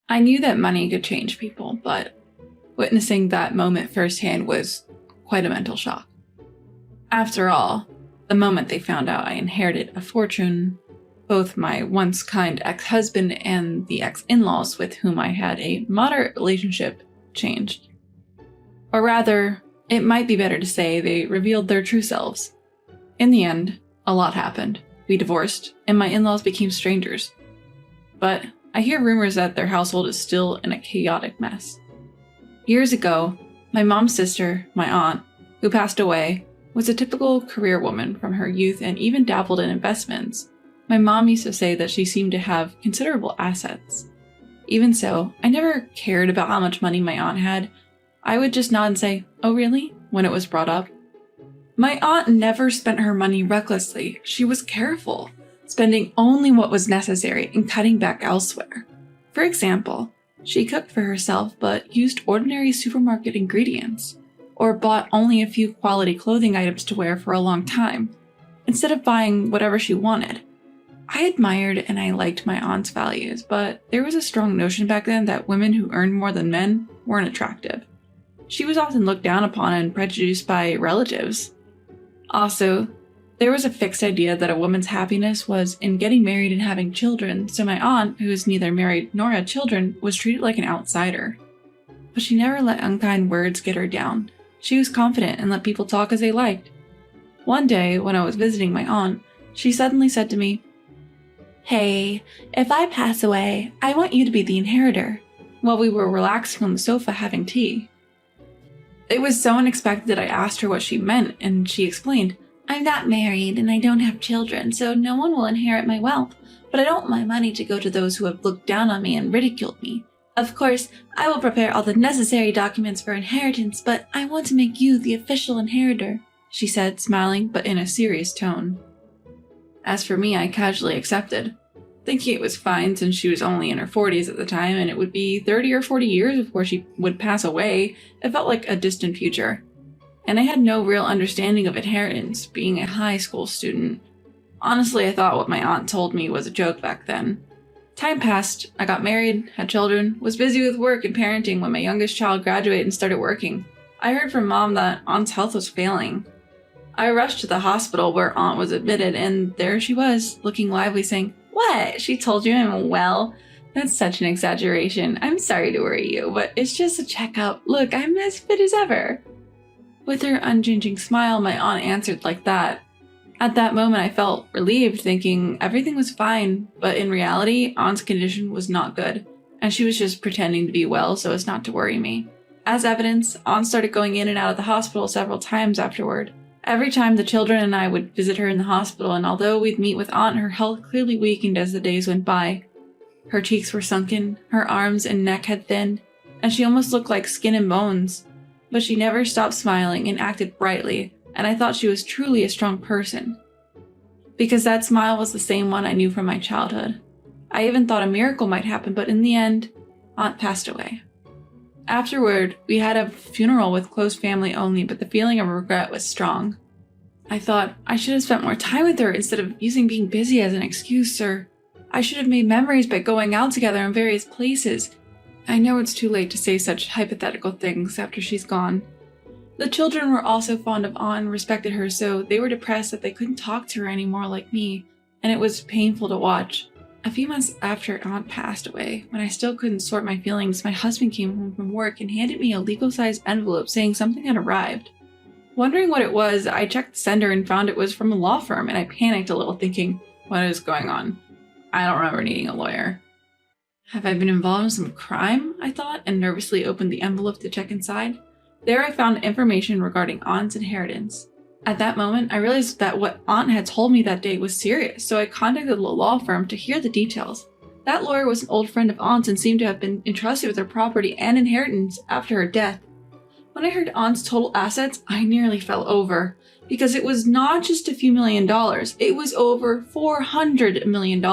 I knew that money could change people, but witnessing that moment firsthand was quite a mental shock. After all, the moment they found out I inherited a fortune, both my once kind ex-husband and the ex-in-laws with whom I had a moderate relationship changed. Or rather, it might be better to say they revealed their true selves. In the end, a lot happened. We divorced, and my in-laws became strangers. But I hear rumors that their household is still in a chaotic mess. Years ago, my mom's sister, my aunt, who passed away, was a typical career woman from her youth and even dabbled in investments. My mom used to say that she seemed to have considerable assets. Even so, I never cared about how much money my aunt had. I would just nod and say, "Oh really?" when it was brought up. My aunt never spent her money recklessly. She was careful, spending only what was necessary and cutting back elsewhere. For example, she cooked for herself but used ordinary supermarket ingredients, or bought only a few quality clothing items to wear for a long time, instead of buying whatever she wanted. I admired and I liked my aunt's values, but there was a strong notion back then that women who earned more than men weren't attractive. She was often looked down upon and prejudiced by relatives. Also, there was a fixed idea that a woman's happiness was in getting married and having children, so my aunt, who was neither married nor had children, was treated like an outsider. But she never let unkind words get her down. She was confident and let people talk as they liked. One day, when I was visiting my aunt, she suddenly said to me, "Hey, if I pass away, I want you to be the inheritor," while we were relaxing on the sofa having tea. It was so unexpected that I asked her what she meant, and she explained, "I'm not married and I don't have children, so no one will inherit my wealth, but I don't want my money to go to those who have looked down on me and ridiculed me. Of course, I will prepare all the necessary documents for inheritance, but I want to make you the official inheritor," she said, smiling but in a serious tone. As for me, I casually accepted, thinking it was fine since she was only in her 40s at the time and it would be 30 or 40 years before she would pass away. It felt like a distant future. And I had no real understanding of inheritance, being a high school student. Honestly, I thought what my aunt told me was a joke back then. Time passed, I got married, had children, was busy with work and parenting when my youngest child graduated and started working. I heard from Mom that Aunt's health was failing. I rushed to the hospital where Aunt was admitted, and there she was, looking lively, saying, "What? She told you I'm well?" That's such an exaggeration. I'm sorry to worry you, but it's just a checkup. Look, I'm as fit as ever. With her unchanging smile, my aunt answered like that. At that moment, I felt relieved, thinking everything was fine, but in reality, Aunt's condition was not good, and she was just pretending to be well so as not to worry me. As evidence, Aunt started going in and out of the hospital several times afterward. Every time the children and I would visit her in the hospital, and although we'd meet with Aunt, her health clearly weakened as the days went by. Her cheeks were sunken, her arms and neck had thinned, and she almost looked like skin and bones. But she never stopped smiling and acted brightly, and I thought she was truly a strong person. Because that smile was the same one I knew from my childhood. I even thought a miracle might happen, but in the end, Aunt passed away. Afterward, we had a funeral with close family only, but the feeling of regret was strong. I thought I should have spent more time with her instead of using being busy as an excuse, or I should have made memories by going out together in various places. I know it's too late to say such hypothetical things after she's gone. The children were also fond of Aunt and respected her, so they were depressed that they couldn't talk to her anymore like me, and it was painful to watch. A few months after Aunt passed away, when I still couldn't sort my feelings, my husband came home from work and handed me a legal-sized envelope saying something had arrived. Wondering what it was, I checked the sender and found it was from a law firm, and I panicked a little, thinking, what is going on? I don't remember needing a lawyer. Have I been involved in some crime? I thought, and nervously opened the envelope to check inside. There I found information regarding Aunt's inheritance. At that moment, I realized that what Aunt had told me that day was serious, so I contacted the law firm to hear the details. That lawyer was an old friend of Aunt's and seemed to have been entrusted with her property and inheritance after her death. When I heard Aunt's total assets, I nearly fell over, because it was not just a few $1,000,000, it was over $400 million.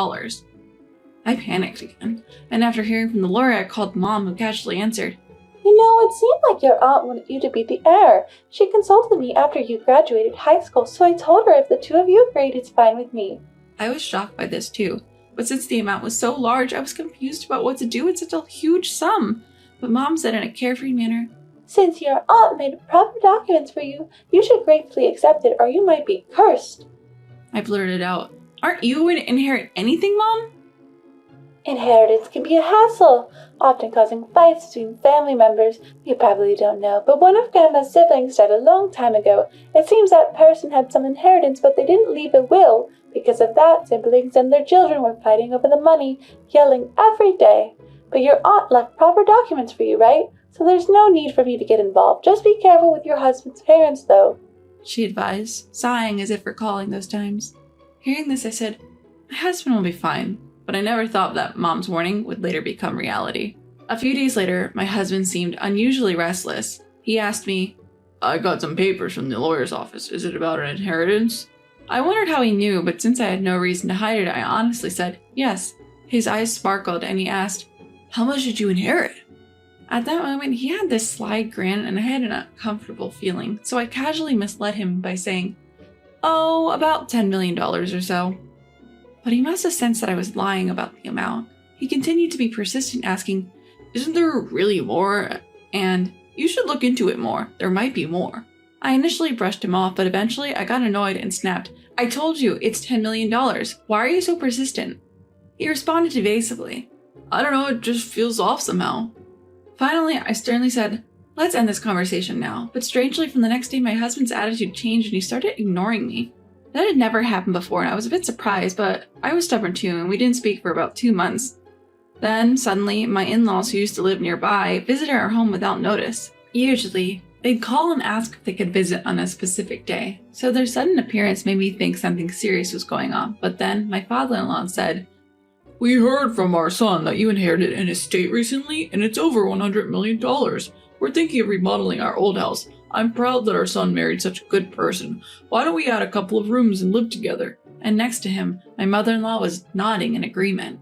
I panicked again, and after hearing from the lawyer, I called Mom, who casually answered, "You know, it seemed like your aunt wanted you to be the heir. She consulted me after you graduated high school, so I told her if the two of you agreed, it's fine with me." I was shocked by this too. But since the amount was so large, I was confused about what to do with such a huge sum. But Mom said in a carefree manner, "Since your aunt made proper documents for you, you should gratefully accept it or you might be cursed." I blurted out, "Aren't you going to inherit anything, Mom?" Inheritance can be a hassle, often causing fights between family members. You probably don't know, but one of Grandma's siblings died a long time ago. It seems that person had some inheritance, but they didn't leave a will. Because of that, siblings and their children were fighting over the money, yelling every day. But your aunt left proper documents for you, right? So there's no need for me to get involved. Just be careful with your husband's parents, though," she advised, sighing as if recalling those times. Hearing this, I said, "My husband will be fine," but I never thought that Mom's warning would later become reality. A few days later, my husband seemed unusually restless. He asked me, "I got some papers from the lawyer's office. Is it about an inheritance?" I wondered how he knew, but since I had no reason to hide it, I honestly said, "Yes." His eyes sparkled and he asked, "How much did you inherit?" At that moment, he had this sly grin and I had an uncomfortable feeling, so I casually misled him by saying, "Oh, about $10 million or so." But he must have sensed that I was lying about the amount. He continued to be persistent, asking, "Isn't there really more? And you should look into it more. There might be more." I initially brushed him off, but eventually I got annoyed and snapped, "I told you, it's $10 million. Why are you so persistent?" He responded evasively, "I don't know, it just feels off somehow." Finally, I sternly said, "Let's end this conversation now." But strangely, from the next day, my husband's attitude changed and he started ignoring me. That had never happened before and I was a bit surprised, but I was stubborn too and we didn't speak for about 2 months. Then, suddenly, my in-laws who used to live nearby visited our home without notice. Usually, they'd call and ask if they could visit on a specific day, so their sudden appearance made me think something serious was going on. But then, my father-in-law said, "We heard from our son that you inherited an estate recently, and it's over $100 million. We're thinking of remodeling our old house. I'm proud that our son married such a good person. Why don't we add a couple of rooms and live together?" And next to him, my mother-in-law was nodding in agreement.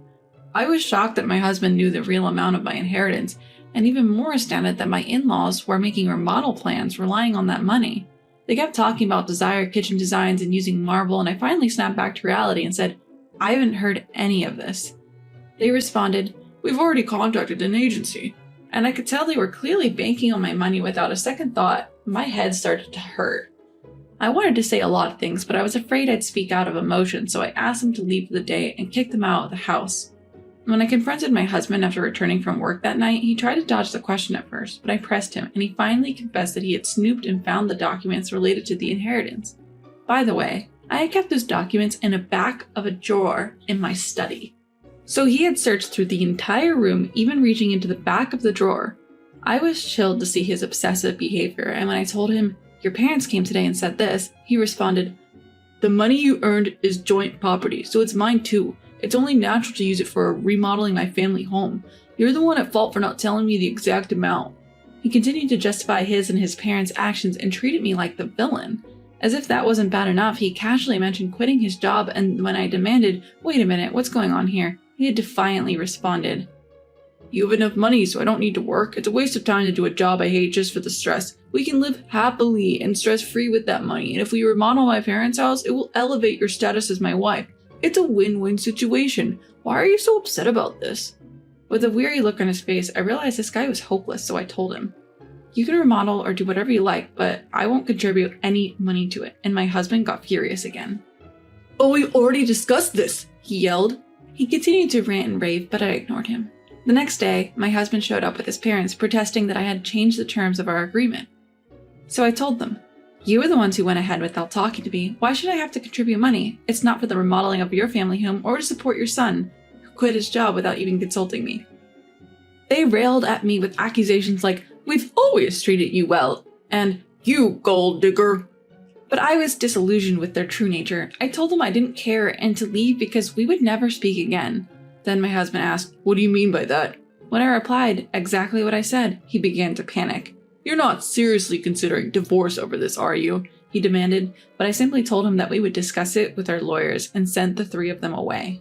I was shocked that my husband knew the real amount of my inheritance, and even more astounded that my in-laws were making remodel plans relying on that money. They kept talking about desired kitchen designs and using marble, and I finally snapped back to reality and said, "I haven't heard any of this." They responded, "We've already contacted an agency." And I could tell they were clearly banking on my money without a second thought. My head started to hurt. I wanted to say a lot of things, but I was afraid I'd speak out of emotion, so I asked them to leave for the day and kicked them out of the house. When I confronted my husband after returning from work that night, he tried to dodge the question at first, but I pressed him, and he finally confessed that he had snooped and found the documents related to the inheritance. By the way, I had kept those documents in the back of a drawer in my study. So he had searched through the entire room, even reaching into the back of the drawer. I was chilled to see his obsessive behavior, and when I told him, "Your parents came today and said this," he responded, "The money you earned is joint property, so it's mine too. It's only natural to use it for remodeling my family home. You're the one at fault for not telling me the exact amount." He continued to justify his and his parents' actions and treated me like the villain. As if that wasn't bad enough, he casually mentioned quitting his job, and when I demanded, "Wait a minute, what's going on here?" he had defiantly responded, "You have enough money, so I don't need to work. It's a waste of time to do a job I hate just for the stress. We can live happily and stress-free with that money, and if we remodel my parents' house, it will elevate your status as my wife. It's a win-win situation. Why are you so upset about this?" With a weary look on his face, I realized this guy was hopeless, so I told him, "You can remodel or do whatever you like, but I won't contribute any money to it," and my husband got furious again. "But we already discussed this," he yelled. He continued to rant and rave, but I ignored him. The next day, my husband showed up with his parents, protesting that I had changed the terms of our agreement. So I told them, "You were the ones who went ahead without talking to me. Why should I have to contribute money? It's not for the remodeling of your family home or to support your son, who quit his job without even consulting me." They railed at me with accusations like, "We've always treated you well," and "You gold digger." But I was disillusioned with their true nature. I told them I didn't care and to leave because we would never speak again. Then my husband asked, "What do you mean by that?" When I replied exactly what I said, he began to panic. "You're not seriously considering divorce over this, are you?" he demanded, but I simply told him that we would discuss it with our lawyers and sent the 3 of them away.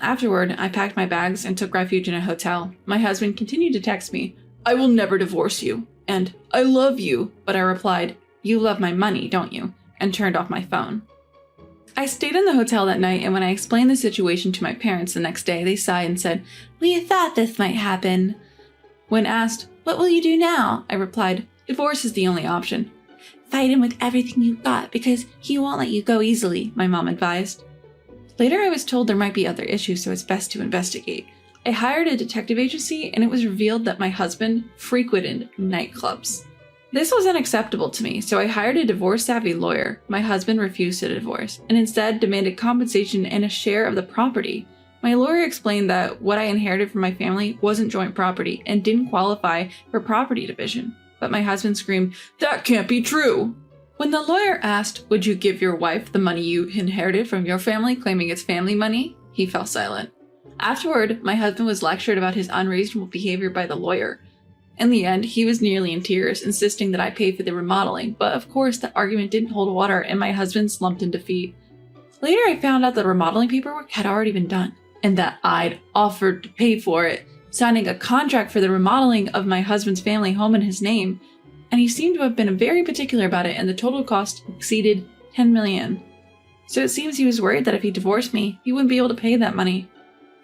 Afterward, I packed my bags and took refuge in a hotel. My husband continued to text me, "I will never divorce you," and "I love you," but I replied, "You love my money, don't you?" and turned off my phone. I stayed in the hotel that night, and when I explained the situation to my parents the next day, they sighed and said, "We thought this might happen." When asked, "What will you do now?" I replied, "Divorce is the only option." "Fight him with everything you got because he won't let you go easily," my mom advised. Later, I was told there might be other issues, so it's best to investigate. I hired a detective agency, and it was revealed that my husband frequented nightclubs. This was unacceptable to me, so I hired a divorce-savvy lawyer. My husband refused to divorce, and instead demanded compensation and a share of the property. My lawyer explained that what I inherited from my family wasn't joint property and didn't qualify for property division. But my husband screamed, "That can't be true!" When the lawyer asked, "Would you give your wife the money you inherited from your family, claiming it's family money?" he fell silent. Afterward, my husband was lectured about his unreasonable behavior by the lawyer. In the end, he was nearly in tears, insisting that I pay for the remodeling, but of course that argument didn't hold water and my husband slumped in defeat. Later, I found out that remodeling paperwork had already been done, and that I'd offered to pay for it, signing a contract for the remodeling of my husband's family home in his name, and he seemed to have been very particular about it, and the total cost exceeded $10 million. So it seems he was worried that if he divorced me, he wouldn't be able to pay that money.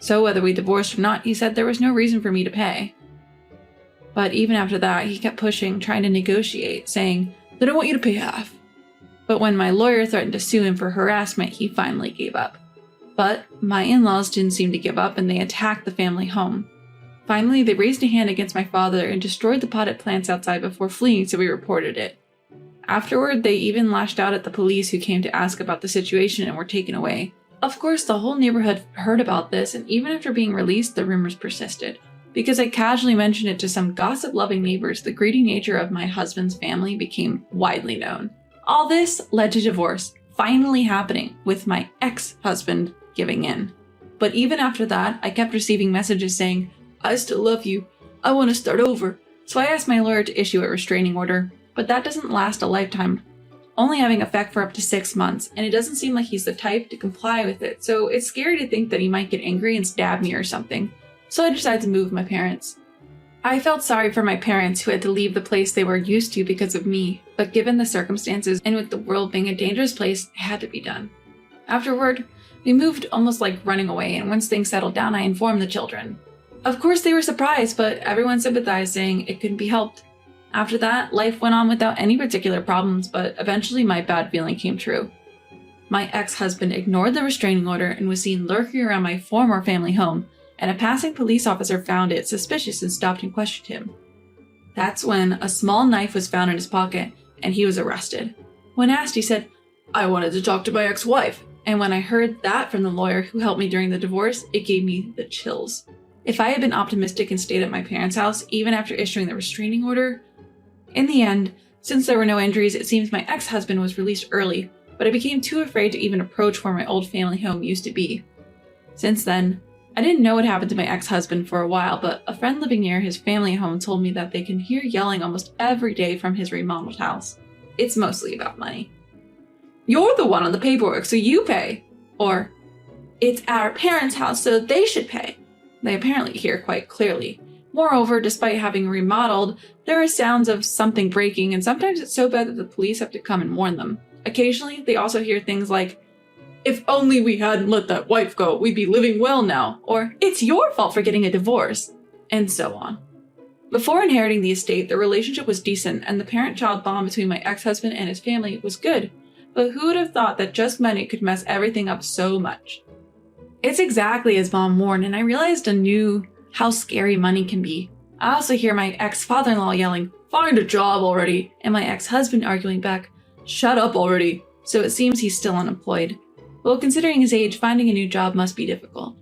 So whether we divorced or not, he said there was no reason for me to pay. But even after that, he kept pushing, trying to negotiate, saying, "Then I want you to pay half." But when my lawyer threatened to sue him for harassment, he finally gave up. But my in-laws didn't seem to give up, and they attacked the family home. Finally, they raised a hand against my father and destroyed the potted plants outside before fleeing, so we reported it. Afterward, they even lashed out at the police, who came to ask about the situation and were taken away. Of course, the whole neighborhood heard about this, and even after being released, the rumors persisted. Because I casually mentioned it to some gossip-loving neighbors, the greedy nature of my husband's family became widely known. All this led to divorce finally happening, with my ex-husband giving in. But even after that, I kept receiving messages saying, "I still love you. I want to start over." So I asked my lawyer to issue a restraining order, but that doesn't last a lifetime, only having effect for up to 6 months, and it doesn't seem like he's the type to comply with it, so it's scary to think that he might get angry and stab me or something. So I decided to move with my parents. I felt sorry for my parents who had to leave the place they were used to because of me, but given the circumstances and with the world being a dangerous place, it had to be done. Afterward, we moved almost like running away, and once things settled down, I informed the children. Of course, they were surprised, but everyone sympathized, saying it couldn't be helped. After that, life went on without any particular problems, but eventually my bad feeling came true. My ex-husband ignored the restraining order and was seen lurking around my former family home, and a passing police officer found it suspicious and stopped and questioned him. That's when a small knife was found in his pocket, and he was arrested. When asked, he said, "I wanted to talk to my ex-wife." And when I heard that from the lawyer who helped me during the divorce, it gave me the chills. If I had been optimistic and stayed at my parents' house, even after issuing the restraining order, in the end, since there were no injuries, it seems my ex-husband was released early, but I became too afraid to even approach where my old family home used to be. Since then, I didn't know what happened to my ex-husband for a while, but a friend living near his family home told me that they can hear yelling almost every day from his remodeled house. It's mostly about money. "You're the one on the paperwork, so you pay." Or, "It's our parents' house, so they should pay." They apparently hear quite clearly. Moreover, despite having remodeled, there are sounds of something breaking, and sometimes it's so bad that the police have to come and warn them. Occasionally, they also hear things like, "If only we hadn't let that wife go, we'd be living well now," or "It's your fault for getting a divorce," and so on. Before inheriting the estate, the relationship was decent, and the parent-child bond between my ex-husband and his family was good. But who would have thought that just money could mess everything up so much? It's exactly as Mom warned, and I realized anew how scary money can be. I also hear my ex-father-in-law yelling, "Find a job already," and my ex-husband arguing back, "Shut up already." So it seems he's still unemployed. Well, considering his age, finding a new job must be difficult.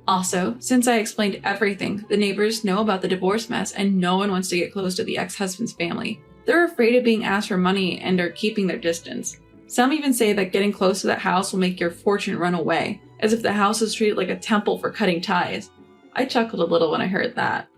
Also, since I explained everything, the neighbors know about the divorce mess, and no one wants to get close to the ex-husband's family. They're afraid of being asked for money and are keeping their distance. Some even say that getting close to that house will make your fortune run away, as if the house is treated like a temple for cutting ties. I chuckled a little when I heard that.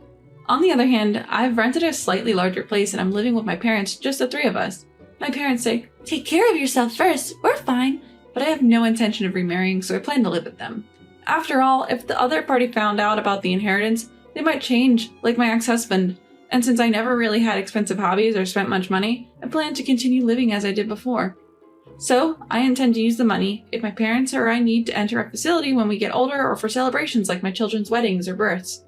On the other hand, I've rented a slightly larger place and I'm living with my parents, just the 3 of us. My parents say, "Take care of yourself first, we're fine," but I have no intention of remarrying, so I plan to live with them. After all, if the other party found out about the inheritance, they might change, like my ex-husband. And since I never really had expensive hobbies or spent much money, I plan to continue living as I did before. So, I intend to use the money if my parents or I need to enter a facility when we get older or for celebrations like my children's weddings or births.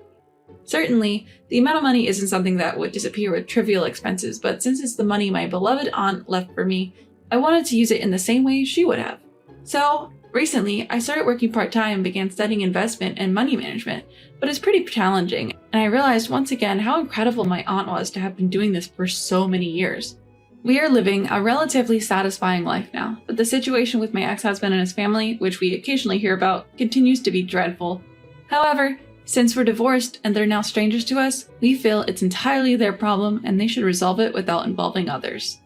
Certainly, the amount of money isn't something that would disappear with trivial expenses, but since it's the money my beloved aunt left for me, I wanted to use it in the same way she would have. So, recently, I started working part-time and began studying investment and money management, but it's pretty challenging, and I realized once again how incredible my aunt was to have been doing this for so many years. We are living a relatively satisfying life now, but the situation with my ex-husband and his family, which we occasionally hear about, continues to be dreadful. However, since we're divorced and they're now strangers to us, we feel it's entirely their problem and they should resolve it without involving others.